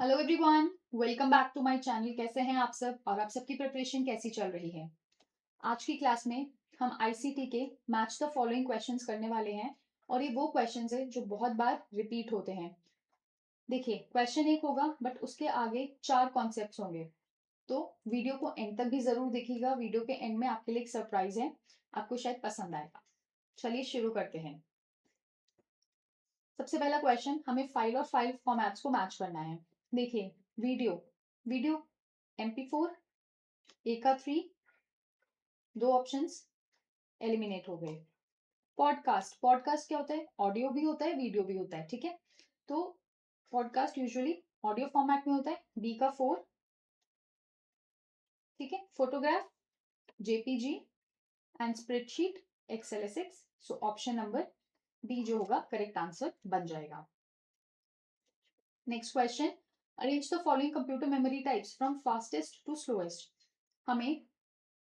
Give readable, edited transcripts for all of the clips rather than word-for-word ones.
Hello everyone, welcome back to my channel. कैसे हैं आप सब और आप सबकी प्रिपरेशन कैसी चल रही है? आज की क्लास में हम आईसीटी के मैच द फॉलोइंग क्वेश्चंस करने वाले हैं और ये वो क्वेश्चंस है जो बहुत बार रिपीट होते हैं। देखिए, क्वेश्चन एक होगा बट उसके आगे चार कॉन्सेप्ट्स होंगे, तो वीडियो को एंड तक भी जरूर देखिएगा। वीडियो के एंड में आपके लिए एक सरप्राइज है, आपको शायद पसंद आएगा। चलिए शुरू करते हैं। सबसे पहला क्वेश्चन, हमें फाइल और फाइल फॉर्मेट्स को मैच करना है। देखिए, वीडियो वीडियो MP4 ए का 3, दो ऑप्शंस एलिमिनेट हो गए। पॉडकास्ट पॉडकास्ट क्या होता है? ऑडियो भी होता है, वीडियो भी होता है, ठीक है। तो पॉडकास्ट यूजुअली ऑडियो फॉर्मेट में होता है, बी का 4, ठीक है। Photograph JPG and spreadsheet XLSX। So option number D जो होगा करेक्ट आंसर बन जाएगा। Next question, arrange the following computer memory types from fastest to slowest. हमें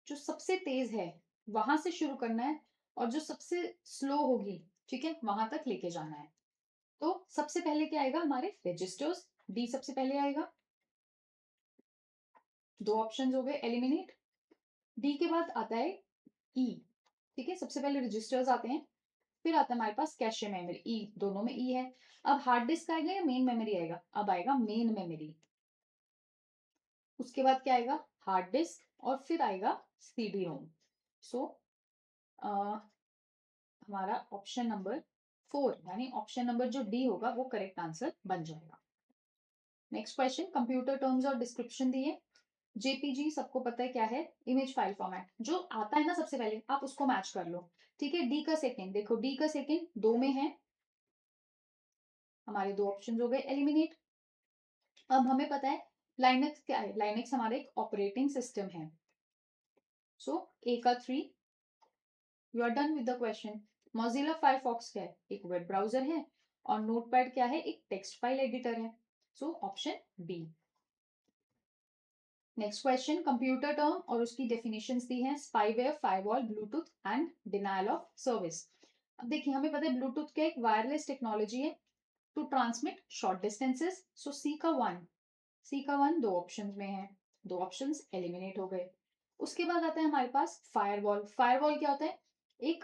जो सबसे तेज है वहां से शुरू करना है और जो सबसे स्लो होगी, ठीक है, वहां तक लेके जाना है। तो सबसे पहले क्या आएगा? हमारे रजिस्टर्स, डी सबसे पहले आएगा। दो ऑप्शंस हो गए एलिमिनेट। डी के बाद आता है ई, ठीक है। सबसे पहले रजिस्टर्स आते हैं, फिर आता है हमारे पास कैशे मेमोरी, ई, दोनों में ई है। अब हार्ड डिस्क आएगा या मेन मेमोरी आएगा? अब आएगा मेन मेमोरी। उसके बाद क्या आएगा? हार्ड डिस्क और फिर आएगा सीडी रोम। सो हमारा ऑप्शन नंबर 4 यानी ऑप्शन नंबर जो डी होगा वो करेक्ट आंसर बन जाएगा। नेक्स्ट क्वेश्चन, कंप्यूटर टर्म्स और डिस्क्रिप्शन दिए। JPG सबको पता है क्या है? Image file format. जो आता है ना सबसे पहले आप उसको मैच कर लो, ठीक है। डी का सेकेंड, देखो डी का सेकेंड दो में है, हमारे दो ऑप्शन हो गए एलिमिनेट। अब हमें पता है लाइनेक्स क्या है? लाइनेक्स हमारा एक ऑपरेटिंग सिस्टम है। सो ए का 3, you are done with the question. Mozilla Firefox क्या है? एक वेब ब्राउजर है। और नोटपैड क्या है? एक टेक्स्ट फाइल एडिटर है। So option B. Next question, computer term और उसकी डेफिनेशंस दी हैं, spyware, firewall, Bluetooth and denial of service. अब देखिए, हमें पता है ब्लूटूथ क्या एक वायरलेस टेक्नोलॉजी है to transmit short distances. So C का वन दो ऑप्शंस में है, दो ऑप्शंस एलिमिनेट हो गए। उसके बाद आता है हमारे पास फायरवॉल। फायरवॉल क्या होता है? एक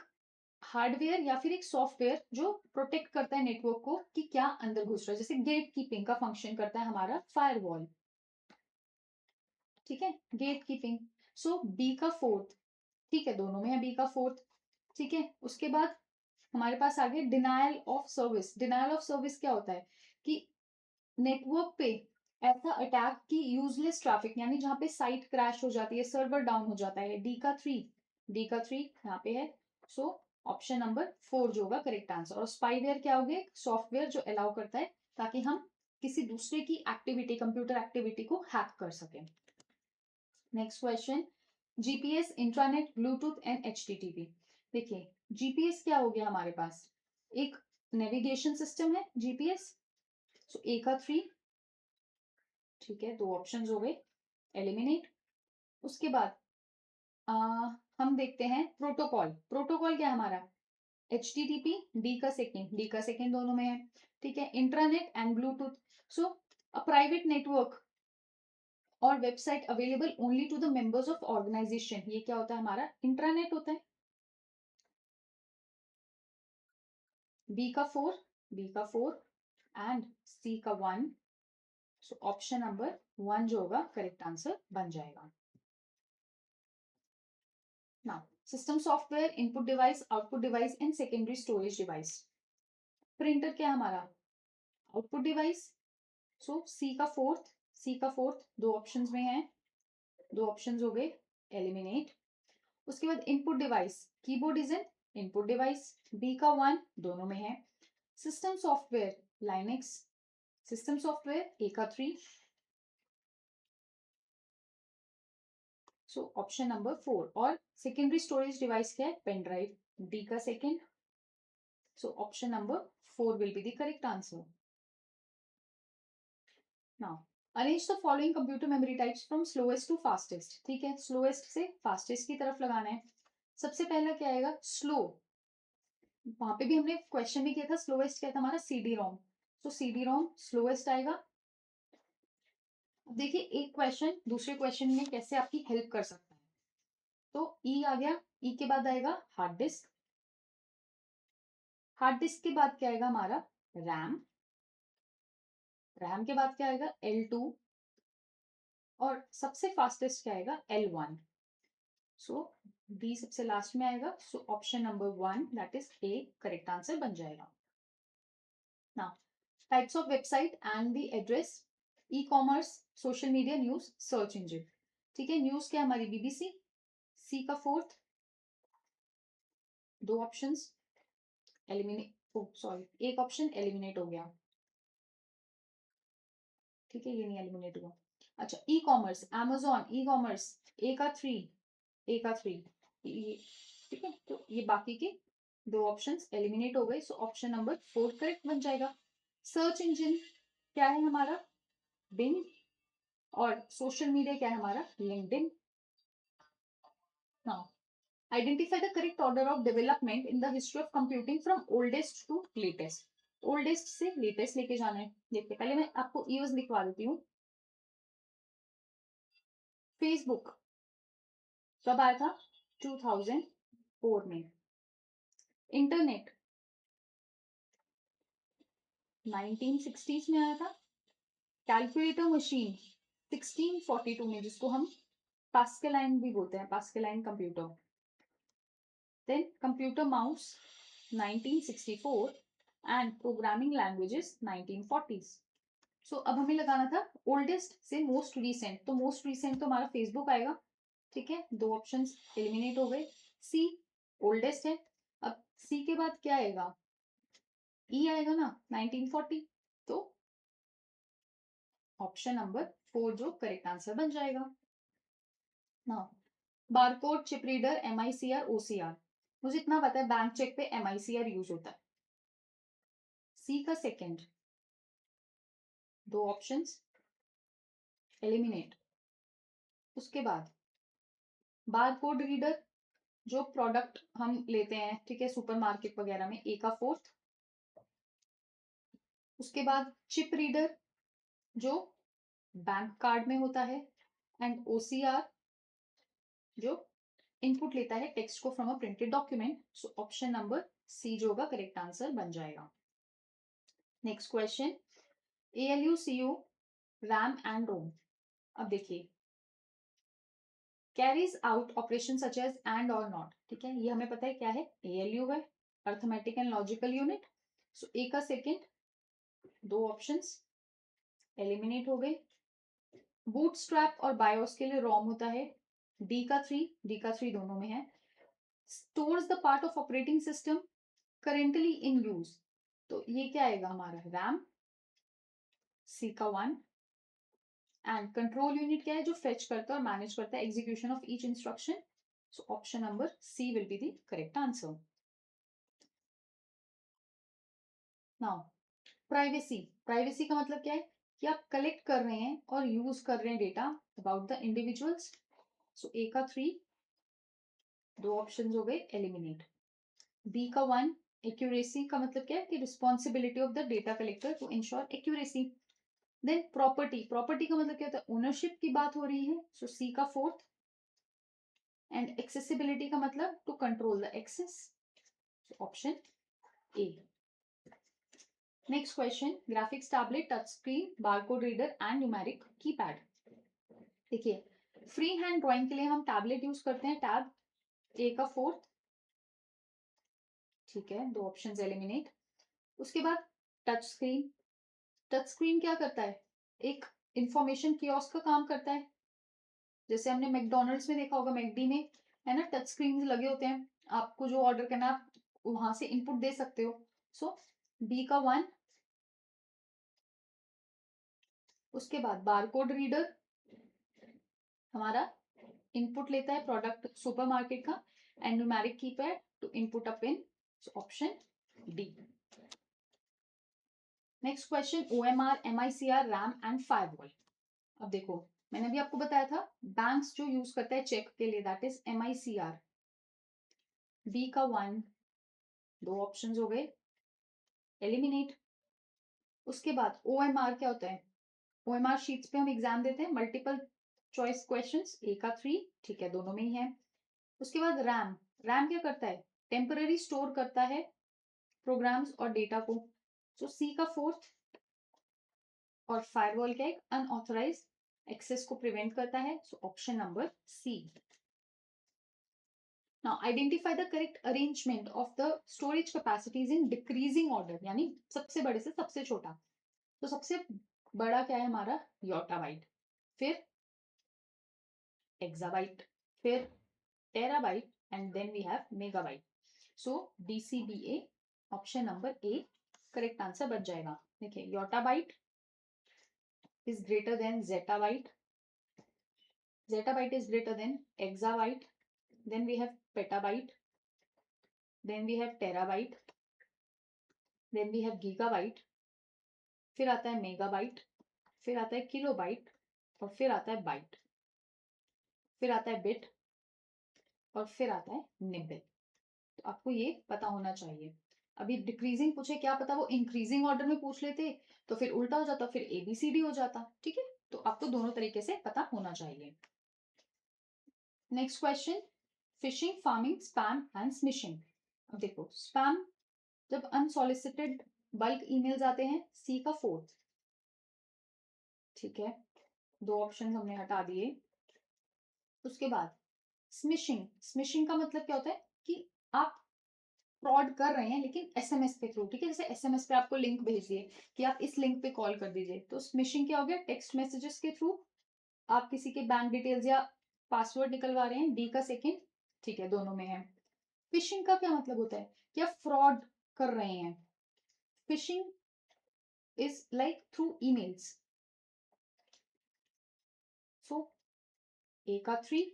हार्डवेयर या फिर एक सॉफ्टवेयर जो प्रोटेक्ट करता है नेटवर्क को कि क्या अंदर घुस रहा है, जैसे गेट कीपिंग का फंक्शन करता है हमारा फायरवॉल, ठीक है, गेट कीपिंग। सो बी का फोर्थ, ठीक है, दोनों में है बी का फोर्थ, ठीक है। उसके बाद हमारे पास आगे denial of service. Denial of service क्या होता है कि नेटवर्क पे ऐसा अटैक की यूजलेस ट्रैफिक, यानी जहां पे साइट क्रैश हो जाती है, सर्वर डाउन हो जाता है। डी का थ्री यहाँ पे है। सो ऑप्शन नंबर 4 जो होगा करेक्ट आंसर। और स्पाईवेयर क्या होगा? सॉफ्टवेयर जो अलाउ करता है ताकि हम किसी दूसरे की एक्टिविटी, कंप्यूटर एक्टिविटी को हैक कर सकें। Next question, GPS, intranet, Bluetooth and HTTP। देखिए, जीपीएस क्या हो गया हमारे पास? एक नेविगेशन सिस्टम है जीपीएस। सो ए का 3, ठीक है, दो ऑप्शंस हो गए एलिमिनेट। उसके बाद आ, हम देखते हैं प्रोटोकॉल। प्रोटोकॉल क्या है हमारा? HTTP, डी का सेकेंड दोनों में है, ठीक है। Intranet and Bluetooth. So a private network और website available only to the members of organisation, ये क्या होता है? हमारा इंट्रानेट होता है। बी का फोर एंड सी का 1। सो ऑप्शन नंबर 1 जो होगा करेक्ट आंसर बन जाएगा। Now, system software, input device, output device and secondary storage device. Printer क्या है हमारा? Output device. सो सी का फोर्थ दो ऑप्शंस में है, दो ऑप्शंस हो गए एलिमिनेट। उसके बाद input device, keyboard is an input device. B का 1 दोनों में है। System software, Linux. System software A का 3। So option number 4। और सेकेंडरी स्टोरेज डिवाइस क्या है? पेन ड्राइव, डी का 2। So option number 4 will be the correct answer. Now, arrange the following computer memory types from slowest to fastest, ठीक है। Slowest से fastest की तरफ लगाना है। सबसे पहला क्या आएगा? स्लो। वहां पे भी हमने क्वेश्चन में किया था, स्लोएस्ट क्या था हमारा? CD रोम। तो CD रोम स्लोएस्ट आएगा। अब देखिए एक क्वेश्चन दूसरे क्वेश्चन में कैसे आपकी हेल्प कर सकता है। तो ई आ गया, ई के बाद आएगा हार्ड डिस्क, हार्ड डिस्क के बाद क्या आएगा हमारा रैम, रैम के बाद क्या आएगा L2, और सबसे फास्टेस्ट क्या आएगा L1। सो डी सबसे लास्ट में आएगा, सो option number 1 that is A correct answer बन जाएगा। Now types of website and the address, e commerce, social media, news, search engine. ठीक है, न्यूज क्या हमारी BBC, सी का फोर्थ, दो ऑप्शंस एलिमिनेट, ओ सॉरी एक ऑप्शन एलिमिनेट हो गया, ठीक है ये नहीं एलिमिनेट हुआ। अच्छा e commerce, Amazon e commerce, A का 3, ए का 3, ये ठीक है, तो ये बाकी के दो ऑप्शंस एलिमिनेट हो गए, सो ऑप्शन नंबर 4 करेक्ट बन जाएगा। सर्च इंजन क्या है हमारा बिंग, और सोशल मीडिया क्या है हमारा LinkedIn. Now identify the correct order of development in the history of computing from oldest to latest, oldest से लेटेस्ट लेके जाना है। देखिए पहले मैं आपको ईयर्स लिखवा देती हूँ। फेसबुक कब आया था 2004 में, इंटरनेट 1960s में आया था, कैलकुलेटर मशीन 1642 में जिसको हम पास्कलाइन भी बोलते हैं, Pascaline computer, then computer mouse 1964 and programming languages 1940s। So अब हमें लगाना था ओल्डेस्ट से मोस्ट रीसेंट, तो मोस्ट रीसेंट तो हमारा फेसबुक आएगा, ठीक है दो ऑप्शंस एलिमिनेट हो गए। सी ओल्डेस्ट है, अब सी के बाद क्या आएगा ई आएगा ना 1940, तो ऑप्शन नंबर 4 जो करेक्ट आंसर बन जाएगा। ना barcode, chip reader, MICR, OCR, मुझे इतना पता है बैंक चेक पे MICR यूज होता है। सी का सेकंड, दो ऑप्शंस एलिमिनेट। उसके बाद बारकोड रीडर जो प्रोडक्ट हम लेते हैं, ठीक है सुपरमार्केट वगैरह में, ए का फोर्थ। उसके बाद चिप रीडर जो बैंक कार्ड में होता है, एंड OCR जो इनपुट लेता है टेक्स्ट को from a printed document, so option number C जो होगा करेक्ट आंसर बन जाएगा। Next question, ALU CU RAM and ROM. अब देखिए carries out operation such as and और नॉट, ठीक है ये हमें पता है क्या है ALU है, arithmetic and logical unit. So A का सेकेंड, दो ऑप्शंस एलिमिनेट हो गए। बूटस्ट्रैप और बायोस के लिए रोम होता है, डी का 3, डी का 3 दोनों में है। Stores the part of operating system currently in use, तो ये क्या आएगा हमारा रैम, सी का 1। एंड कंट्रोल यूनिट क्या है जो फेच करता है और मैनेज करता है execution of each instruction, so option number C will be the correct answer. Now privacy, privacy का मतलब क्या है कि आप कलेक्ट कर रहे हैं और यूज कर रहे हैं data about the individuals, so A का 3, दो ऑप्शन हो गए एलिमिनेट। बी का 1, एक्यूरेसी का मतलब क्या है कि responsibility of the data collector to ensure accuracy. Then property, property का मतलब क्या होता है ओनरशिप की बात हो रही है, सो सी का 4। एंड एक्सेसिबिलिटी का मतलब to control the access, option A. Next question, graphics tablet, touch screen, barcode reader and numeric keypad. देखिए फ्री हैंड ड्राइंग के लिए हम टैबलेट यूज करते हैं, टैब, ए का 4, ठीक है दो ऑप्शंस एलिमिनेट। उसके बाद टच स्क्रीन, टच स्क्रीन क्या करता है एक इंफॉर्मेशन कियोस्क का काम करता है, जैसे हमने मैकडोनल्ड्स में देखा होगा, मैकडी में है ना टच स्क्रीन लगे होते हैं, आपको जो ऑर्डर करना है आप वहां से इनपुट दे सकते हो, सो बी का 1। उसके बाद बारकोड रीडर हमारा इनपुट लेता है प्रोडक्ट सुपरमार्केट का, and numeric keypad to input a PIN, so option D. Next question, OMR, MICR, RAM and firewall. अब देखो मैंने भी आपको बताया था बैंक्स जो यूज करता है चेक के लिए दैट इज MICR, बी का 1, दो ऑप्शंस हो गए एलिमिनेट। उसके बाद OMR क्या होता है OMR शीट्स पे हम एग्जाम देते हैं, मल्टीपल चॉइस क्वेश्चंस, A का 3, ठीक है, दोनों में ही है। उसके बाद रैम, रैम क्या करता है, टेम्पररी स्टोर करता है प्रोग्राम्स और डेटा को। सो C का 4th, और फायरवॉल क्या है, अनऑथराइज एक्सेस को प्रिवेंट करता है। So option number C। Now identify the correct arrangement of the storage capacities in decreasing order, यानी सबसे बड़े से सबसे छोटा। तो सबसे बड़ा क्या है हमारा, योटाबाइट, फिर एक्साबाइट, फिर terabyte, and then we have megabyte. So DCBA, option number A correct answer बन जाएगा। देखिए, yottabyte is greater than zettabyte, zettabyte is greater than exabyte, then we have petabyte, then we have terabyte, then we have gigabyte, फिर आता है megabyte, फिर आता है kilobyte, और फिर आता है बाइट, फिर आता है बिट, और फिर आता है निबिट। तो आपको ये पता होना चाहिए। अभी डिक्रीजिंग पूछे, क्या पता वो इंक्रीजिंग ऑर्डर में पूछ लेते तो फिर उल्टा हो जाता, फिर ABCD हो जाता। ठीक है, तो आपको दोनों तरीके से पता होना चाहिए। Next question, fishing, farming, spam and smishing. अब देखो, स्पैम जब अनसॉलिसिटेड बल्क ईमेल्स आते हैं, C का 4th, ठीक है, 2 ऑप्शन हमने हटा दिए। उसके बाद स्मिशिंग, स्मिशिंग का मतलब क्या होता है कि आप फ्रॉड कर रहे हैं लेकिन SMS के थ्रू। ठीक है, जैसे SMS पे आपको लिंक भेज दिए कि आप इस लिंक पे कॉल कर दीजिए, तो स्मिशिंग क्या हो गया, टेक्स्ट मैसेजेस के थ्रू आप किसी के बैंक डिटेल्स या पासवर्ड निकलवा रहे हैं, D का 2nd, ठीक है, दोनों में है। फिशिंग का क्या मतलब होता है कि आप फ्रॉड कर रहे हैं। Fishing is like through emails, so A का 3।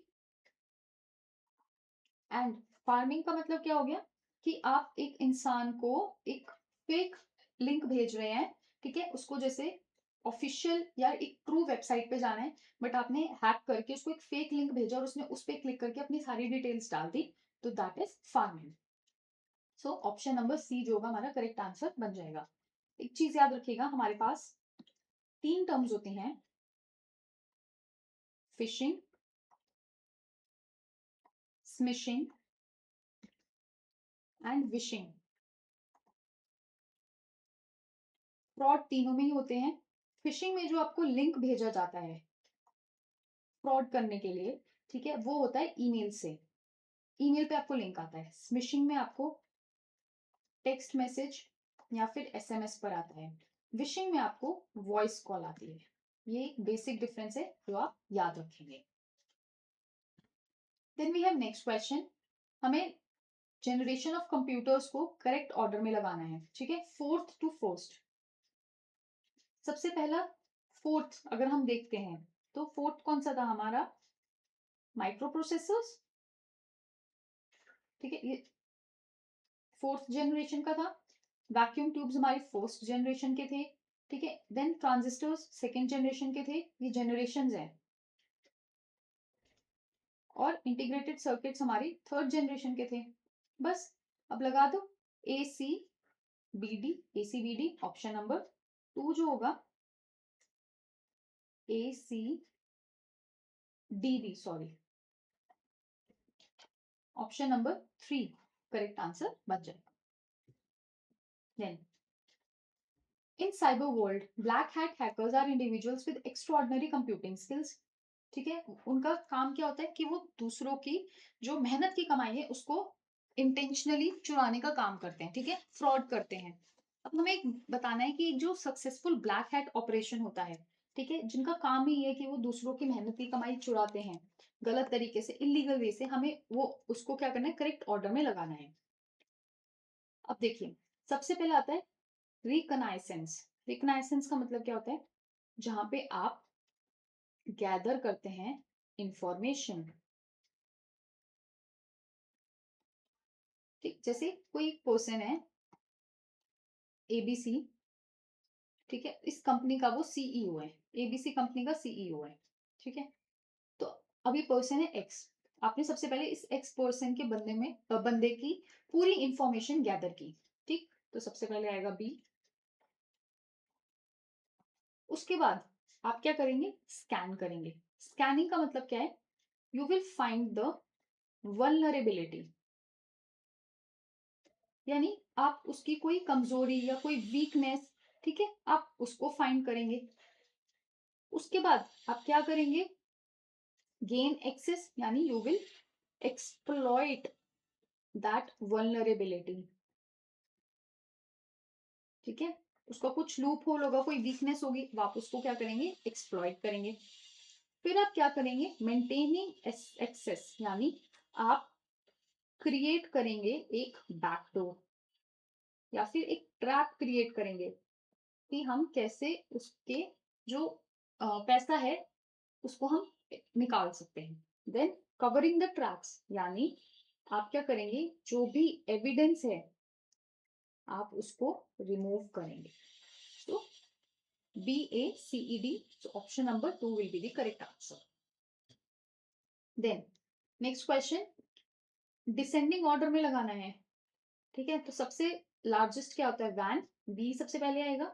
एंड फार्मिंग का मतलब क्या हो गया कि आप एक इंसान को एक फेक लिंक भेज रहे हैं, ठीक है, उसको जैसे ऑफिशियल या एक ट्रू वेबसाइट पे जाना है, बट आपने हैक करके उसको एक फेक लिंक भेजा और उसने उस पर क्लिक करके अपनी सारी डिटेल्स डाल दी, तो that is farming. So option number C जो होगा हमारा करेक्ट आंसर बन जाएगा। एक चीज याद रखिएगा, हमारे पास 3 टर्म्स होते हैं, fishing, smishing and wishing. Fraud तीनों में ही होते हैं। फिशिंग में जो आपको लिंक भेजा जाता है फ्रॉड करने के लिए, ठीक है, वो होता है ईमेल से, ईमेल पे आपको लिंक आता है। स्मिशिंग में आपको टेक्स्ट मैसेज या फिर SMS पर आता है। विशिंग में आपको वॉइस कॉल आती है। ये बेसिक डिफरेंस है जो आप याद रखेंगे। Then we have next question, हमें जनरेशन ऑफ कंप्यूटर्स को करेक्ट ऑर्डर में लगाना है, ठीक है, 4th टू 1st। सबसे पहला 4th अगर हम देखते हैं तो 4th कौन सा था हमारा, माइक्रो प्रोसेसर्स, ठीक है, ये 4th जनरेशन का था। वैक्यूम ट्यूब्स हमारे 1st जनरेशन के थे, ठीक है। देन ट्रांजिस्टर्स 2nd जनरेशन के थे, ये जनरेशन है। और इंटीग्रेटेड सर्किट्स हमारी 3rd जनरेशन के थे। बस अब लगा दो ACBD, ऑप्शन नंबर 2 जो होगा, ACDD, sorry, option number 3 correct answer बन जाएगा। Then in cyber world, black hat hackers are individuals with extraordinary computing skills. ठीक है, उनका काम क्या होता है कि वो दूसरों की जो मेहनत की कमाई है उसको इंटेंशनली चुराने का काम करते हैं, ठीक है, फ्रॉड करते हैं। अब हमें एक बताना है कि जो सक्सेसफुल ब्लैक हैट ऑपरेशन होता है, ठीक है, जिनका काम ही है कि वो दूसरों की मेहनत की कमाई चुराते हैं गलत तरीके से, इलीगल वे से, हमें वो उसको क्या करना है, करेक्ट ऑर्डर में लगाना है। अब देखिए, सबसे पहले आता है रिकनाइसेंस। रिकनाइसेंस का मतलब क्या होता है, जहां पे आप गैदर करते हैं इंफॉर्मेशन। ठीक, जैसे कोई पर्सन है ABC, ठीक है, इस कंपनी का वो CEO है, ABC कंपनी का CEO है, ठीक है। तो अभी पर्सन है X, आपने सबसे पहले इस X पर्सन के बंदे की पूरी इंफॉर्मेशन गैदर की, ठीक, तो सबसे पहले आएगा B। उसके बाद आप क्या करेंगे, स्कैन करेंगे। स्कैनिंग का मतलब क्या है, you will find the vulnerability, यानी आप उसकी कोई कमजोरी या कोई वीकनेस, ठीक है, आप उसको फाइंड करेंगे। उसके बाद आप क्या करेंगे, गेन एक्सेस, यानी you will exploit that vulnerability, ठीक है। उसका कुछ लूप होल होगा, कोई वीकनेस होगी, वो आप उसको क्या करेंगे, एक्सप्लॉइट करेंगे। फिर आप क्या करेंगे, मेंटेनिंग एक्सेस, यानी आप क्रिएट करेंगे एक बैकडोर या फिर एक ट्रैप क्रिएट करेंगे कि हम कैसे उसके जो पैसा है उसको हम निकाल सकते हैं। देन कवरिंग द ट्रैक्स, यानी आप क्या करेंगे, जो भी एविडेंस है आप उसको रिमूव करेंगे। तो BACED, so option number 2 will be the correct answer. Then next question, descending order में लगाना है, ठीक है। तो सबसे लार्जेस्ट क्या होता है, वैन, बी सबसे पहले आएगा,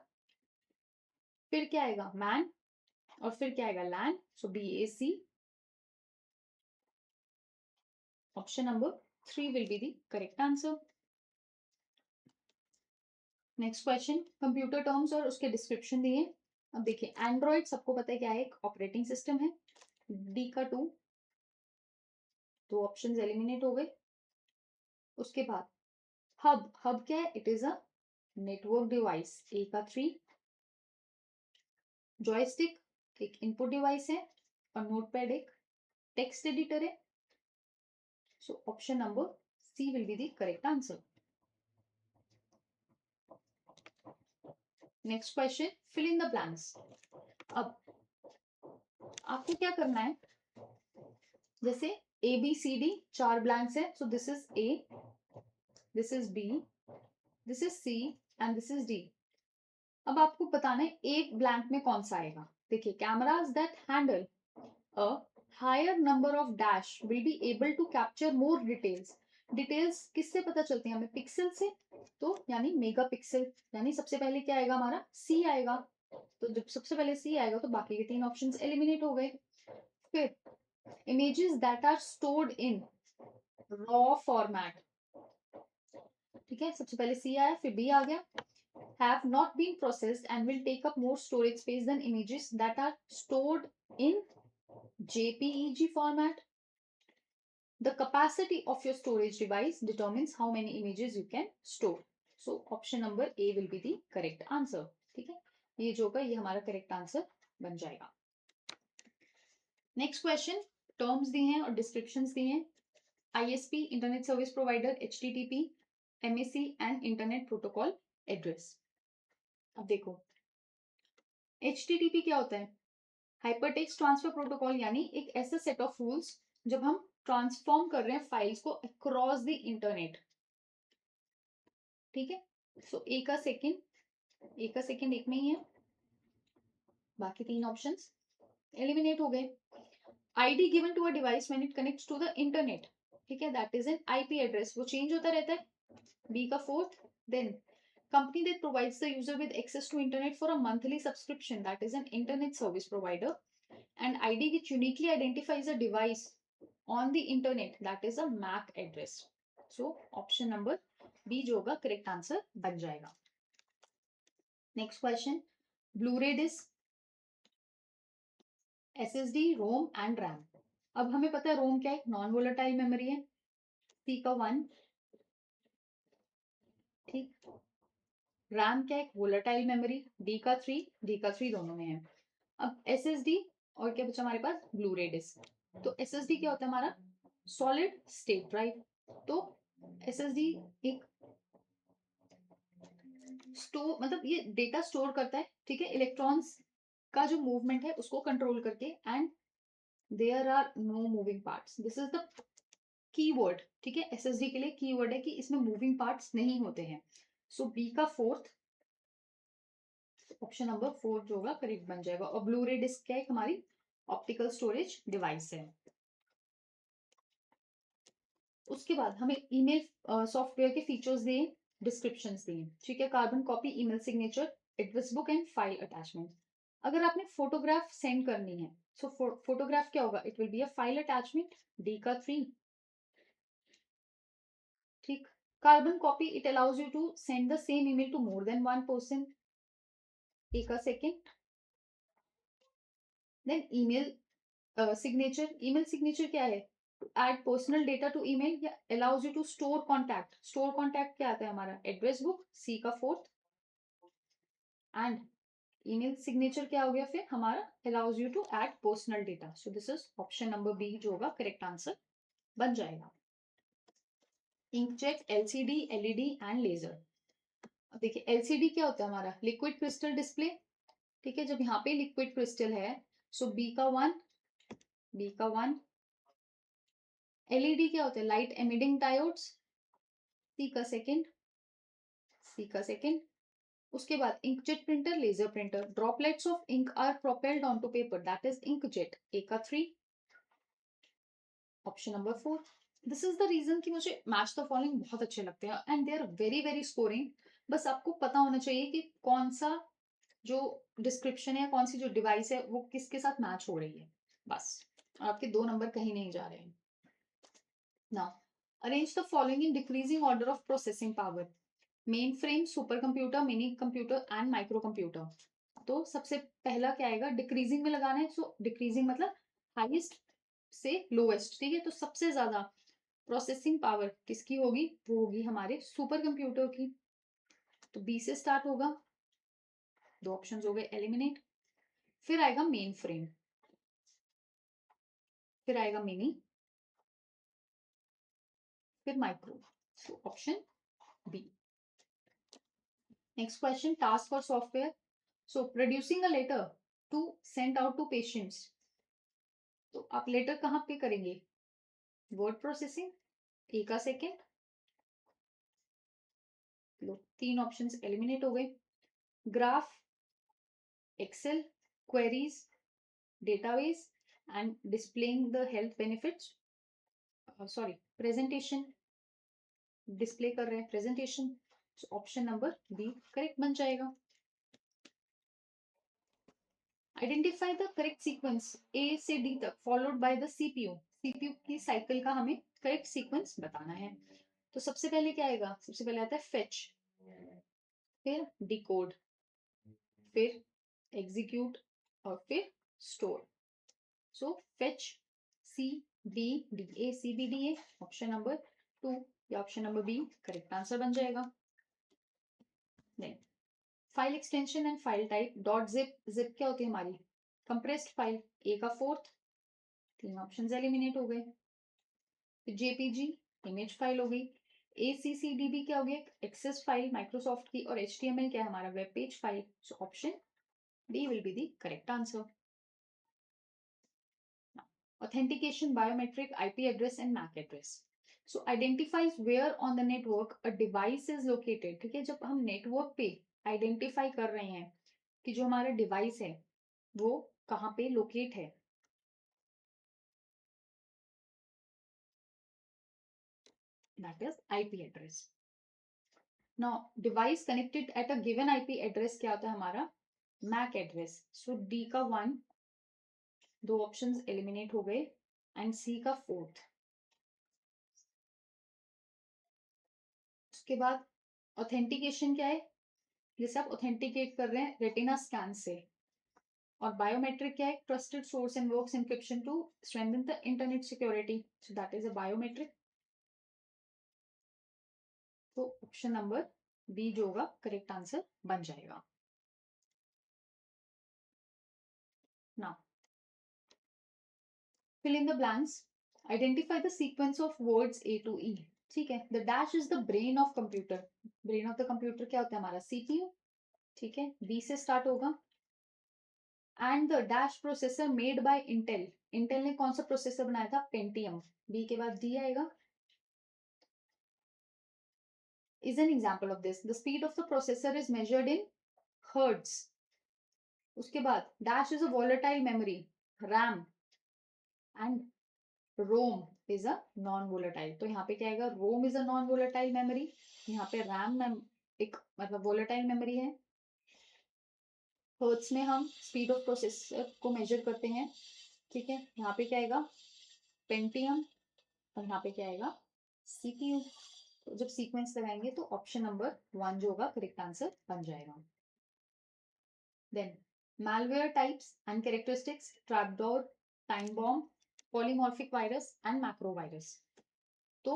फिर क्या आएगा, मैन, और फिर क्या आएगा, land. So BAC, option number 3 will be the correct answer. Next question, computer terms और उसके डिस्क्रिप्शन दिए। अब देखिए, एंड्रॉइड सबको पता है क्या है, एक ऑपरेटिंग सिस्टम है। डी का 2, दो ऑप्शंस एलिमिनेट हो गए। उसके बाद हब, हब क्या है, it is a network device, A का 3। जॉयस्टिक एक इनपुट डिवाइस है, और नोटपैड एक टेक्स्ट एडिटर है। So option number C will be the correct answer. Next question, fill in the blanks. अब आपको क्या करना है, जैसे ABCD 4 ब्लैंक्स है, सो this is A, this is B, this is C and this is D। अब आपको बताना है एक ब्लैंक में कौन सा आएगा। देखिए, cameras that handle a higher number of dash will be able to capture more details. Details किससे पता चलती है हमें, पिक्सल से, तो यानी मेगा पिक्सल, यानी सबसे पहले क्या आएगा हमारा, C आएगा। तो जब सबसे पहले C आएगा तो बाकी के 3 ऑप्शंस एलिमिनेट हो गए। फिर images that are stored in raw format, ठीक है, सबसे पहले C आया, फिर B आ गया। Have not been processed and will take up more storage space than images that are stored in JPEG format. The capacity of your storage device determines how many images you can store. So option number A will be the correct answer. ठीक है, ये जो होगा ये हमारा correct answer बन जाएगा। Next question, terms दिए हैं और डिस्क्रिप्शंस दिए हैं। ISP internet service provider, HTTP, MAC and internet protocol address. अब देखो, HTTP क्या होता है, हाइपरटेक्स्ट ट्रांसफर प्रोटोकॉल, यानी एक ऐसा सेट ऑफ रूल्स जब हम ट्रांसफॉर्म कर रहे हैं फाइल्स को अक्रॉस द इंटरनेट, ठीक है। सो ए का सेकंड एक में ही है, बाकी 3 ऑप्शंस एलिमिनेट हो गए। ID given to a device when it connects to the internet, ठीक है, that is an IP address, वो चेंज होता रहता है, बी का 4th। Then company that provides the user with access to internet for a monthly subscription, that is an internet service provider. And ID which uniquely identifies a device on the internet, that is a MAC address. So option number B जो होगा correct answer बन जाएगा। Next question, Blu-ray disc, SSD, ROM and RAM। अब हमें पता है ROM क्या है, नॉन वोलेटाइल मेमोरी है, C का 1, ठीक। RAM क्या है, वोलेटाइल मेमोरी, D का 3 दोनों में है। अब SSD और क्या बचा हमारे पास, ब्लूरे डिस्क। तो SSD क्या होता है हमारा, सॉलिड स्टेट ड्राइव। तो SSD एक स्टोर, मतलब ये डेटा स्टोर करता है, ठीक है, इलेक्ट्रॉन्स का जो मूवमेंट है उसको कंट्रोल करके, and there are no moving parts, this is the keyword, ठीक है। SSD के लिए कीवर्ड है कि इसमें मूविंग पार्ट्स नहीं होते हैं। सो B का 4th, ऑप्शन नंबर 4 जो होगा करेक्ट बन जाएगा। और ब्लू रे डिस्क क्या है, हमारी ऑप्टिकल स्टोरेज डिवाइस है। उसके बाद हमें ईमेल सॉफ्टवेयर के फीचर्स दिए, डिस्क्रिप्शंस दिए, ठीक है, carbon copy, email signature, address book and file attachment. अगर आपने फोटोग्राफ सेंड करनी है, सो फोटोग्राफ क्या होगा, it will be a file attachment, D का 3। ठीक। Carbon copy, it allows you to send the same email to more than one person, A का 2nd। Then email signature, email signature क्या है, to add personal data to email या allows you to store contact, store contact क्या आता है हमारा, address book, सी का 4th। And email signature क्या हो गया फिर हमारा, allows you to add personal data. So this is option number B जो होगा करेक्ट आंसर बन जाएगा। Inkjet, LCD, LED and laser. अब देखिए एलसीडी क्या होता है हमारा, लिक्विड क्रिस्टल डिस्प्ले। ठीक है, जब यहाँ पे लिक्विड क्रिस्टल है, सो बी का 1, बी का 1। एलईडी क्या होता है, लाइट एमिटिंग डायोड्स, सी का 2nd, सी का 2nd। उसके बाद inkjet printer, laser printer, droplets of ink are propelled onto paper, that is inkjet, A का 3, option number 4। This is the reason कि मुझे मैच द फॉलोइंग बहुत अच्छे लगते हैं and they are very very scoring. बस आपको पता होना चाहिए कि कौन सा जो डिस्क्रिप्शन है, कौन सी जो डिवाइस है, वो किसके साथ मैच हो रही है, बस। आपके 2 नंबर कहीं नहीं जा रहे हैं। Now arrange the following in decreasing order of processing power, main frame, super computer, mini computer and micro computer. तो सबसे पहला क्या आएगा, डिक्रीजिंग में लगाना है। सो डिक्रीजिंग मतलब हाईएस्ट से लोएस्ट। ठीक है, तो सबसे ज्यादा प्रोसेसिंग पावर किसकी होगी, वो होगी हमारे सुपर कंप्यूटर की। तो बी से स्टार्ट होगा, 2 ऑप्शंस हो गए एलिमिनेट। फिर आएगा मेन फ्रेम, फिर आएगा मिनी, फिर micro. So option B. Next question, task और software. So producing a letter to send out to patients. तो आप लेटर कहाँ पे करेंगे, वर्ड प्रोसेसिंग, ए का 2nd। लो 3 ऑप्शंस एलिमिनेट हो गए। Graph, Excel, queries, database and displaying the health benefits, sorry presentation, display कर रहे हैं presentation. Option number B correct बन जाएगा। Identify the correct sequence A से डी तक followed by the CPU, CPU की साइकिल का हमें करेक्ट सीक्वेंस बताना है। तो सबसे पहले क्या आएगा, सबसे पहले आता है फेच, फिर डिकोड, फिर एग्जीक्यूट और फिर store. So fetch, C B D, A C B D A, option number 2 या option number B correct answer बन जाएगा। नहीं, file extension and file type, dot zip, zip क्या होती है हमारी कंप्रेस्ड फाइल, ए का 4th। 3 ऑप्शंस एलिमिनेट हो गए। फिर जेपीजी, इमेज फाइल हो गई। ACCDB क्या हो गया, एक्सेस फाइल माइक्रोसॉफ्ट की, और HTML क्या है हमारा, web page file. So option D will be the correct answer. Authentication, biometric, IP address and MAC address. So identifies where on the network a device is located. ठीक है, जब हम network पे आइडेंटिफाई कर रहे हैं कि जो हमारा डिवाइस है वो कहाँ पे लोकेट है, that is IP address. Now device connected at a given IP address क्या होता है हमारा, MAC address. So D का 1, 2 ऑप्शंस एलिमिनेट हो गए एंड C का 4th। उसके बाद ऑथेंटिकेशन क्या है, जैसे आप ऑथेंटिकेट कर रहे हैं रेटिना स्कैन से। और बायोमेट्रिक क्या है, trusted source and works encryption to strengthen the internet security. So that is a biometric. तो ऑप्शन नंबर बी जो होगा करेक्ट आंसर बन जाएगा। Now fill in the blanks, identify the sequence of words A to E. ठीक है, the dash is the brain of computer, brain of the computer क्या होता है हमारा, सीपीयू। ठीक है, बी से स्टार्ट होगा। And the dash processor made by Intel, Intel ने कौन सा प्रोसेसर बनाया था, पेंटियम। बी के बाद डी आएगा, is an example of this. The speed of the processor is measured in hertz. उसके बाद dash is a volatile memory, RAM, and ROM is a non volatile. तो यहाँ पे क्या आएगा, ROM is a non volatile memory, यहाँ पे RAM एक मतलब volatile memory है। हर्ट्स में हम स्पीड ऑफ प्रोसेसर को मेजर करते हैं, ठीक है। यहाँ पे क्या आएगा, पेंटियम, और यहाँ पे क्या आएगा, सीपीयू। तो जब सीक्वेंस लगाएंगे तो ऑप्शन नंबर 1 जो होगा करेक्ट आंसर बन जाएगा। Then malware types and characteristics, trapdoor, time bomb, polymorphic virus and macro virus। तो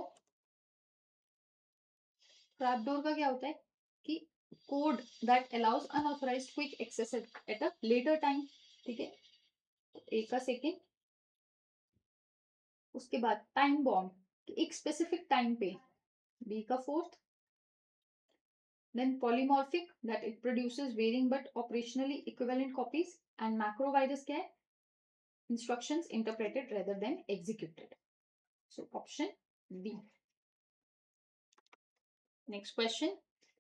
ट्रैपडोर का क्या होता है कि code that allows unauthorized quick access at a later time, ठीक है, एक का सेकेंड। उसके बाद टाइम बॉम्ब, एक स्पेसिफिक टाइम पे, बी का fourth. Then polymorphic that it produces varying but operationally equivalent copies. And macro virus क्या है, instructions interpreted rather than executed. So option B. Next question,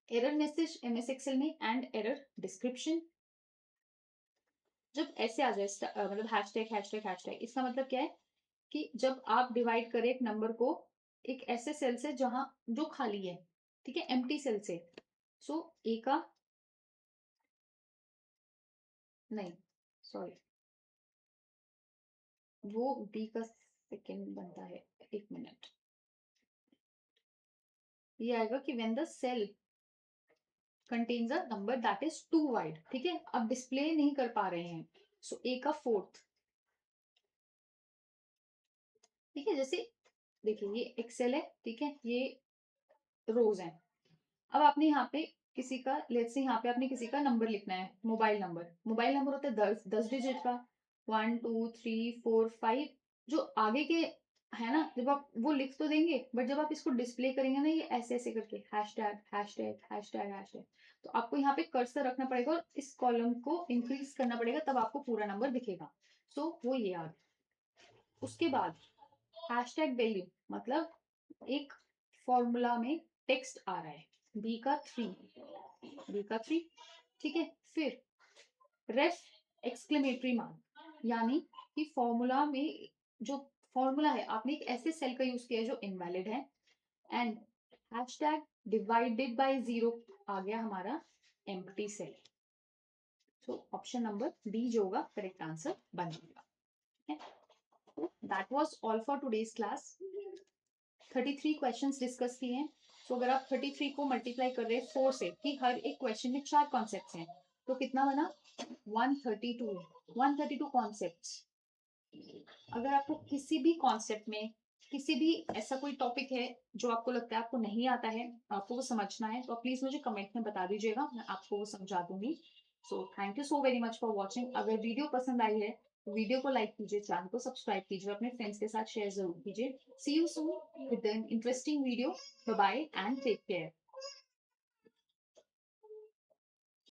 error message MS Excel में and error description. जब ऐसे आ जाए मतलब hashtag hashtag hashtag, इसका मतलब क्या है कि जब आप डिवाइड करें एक नंबर को एक ऐसे सेल से जहां जो खाली है, ठीक है, एम्प्टी सेल से। सो ए का, नहीं सॉरी, वो बी का सेकेंड बनता है, एक मिनट। ये आएगा कि when the cell contains a number that is too wide, ठीक है, अब डिस्प्ले नहीं कर पा रहे हैं। सो ए का फोर्थ, ठीक है। जैसे देखिए ये एक्सेल है, ठीक है, ये रोज है। अब आपने यहाँ पे किसी का, लेट्स से यहाँ पे आपने किसी का नंबर लिखना है, मोबाइल नंबर। मोबाइल नंबर होता है 10 डिजिट का, 1 2 3 4 5। जो आगे के है ना, जब आप वो लिख तो देंगे, बट जब आप इसको डिस्प्ले करेंगे ना, ये ऐसे ऐसे करके हैशटैग हैशटैग हैशटैग हैशटैग, तो आपको यहाँ पे कर्सर रखना पड़ेगा और इस कॉलम को इंक्रीज करना पड़ेगा, तब आपको पूरा नंबर दिखेगा। सो वो ये याद। उसके बाद हैशटैग वैल्यू, मतलब एक फॉर्मूला में टेक्स्ट आ रहा है, बी का 3, बी का 3, ठीक है। फिर रेफ एक्सक्लेमेटरी मार्क, यानी कि फॉर्मूला में जो फॉर्मूला है आपने एक ऐसे सेल का यूज किया है जो इनवैलिड है। एंड हैशटैग डिवाइडेड बाय 0 आ गया हमारा empty cell. So option number D जो होगा करेक्ट आंसर बन जाएगा। That was all for today's class. 33 questions discuss किए हैं। तो अगर आप 33 को मल्टीप्लाई कर रहे हैं 4 से, कि हर एक क्वेश्चन में 4 कॉन्सेप्ट्स हैं, तो कितना बना, 132 कॉन्सेप्ट्स। अगर आपको किसी भी कॉन्सेप्ट में किसी भी ऐसा कोई टॉपिक है जो आपको लगता है आपको नहीं आता है, आपको वो समझना है, तो प्लीज मुझे कमेंट में बता दीजिएगा, मैं आपको वो समझा दूंगी। So thank you so very much for watching. अगर वीडियो पसंद आई है तो वीडियो को लाइक कीजिए, चैनल को सब्सक्राइब कीजिए, अपने फ्रेंड्स के साथ शेयर जरूर कीजिए। See you soon with an interesting video. Bye bye and take care.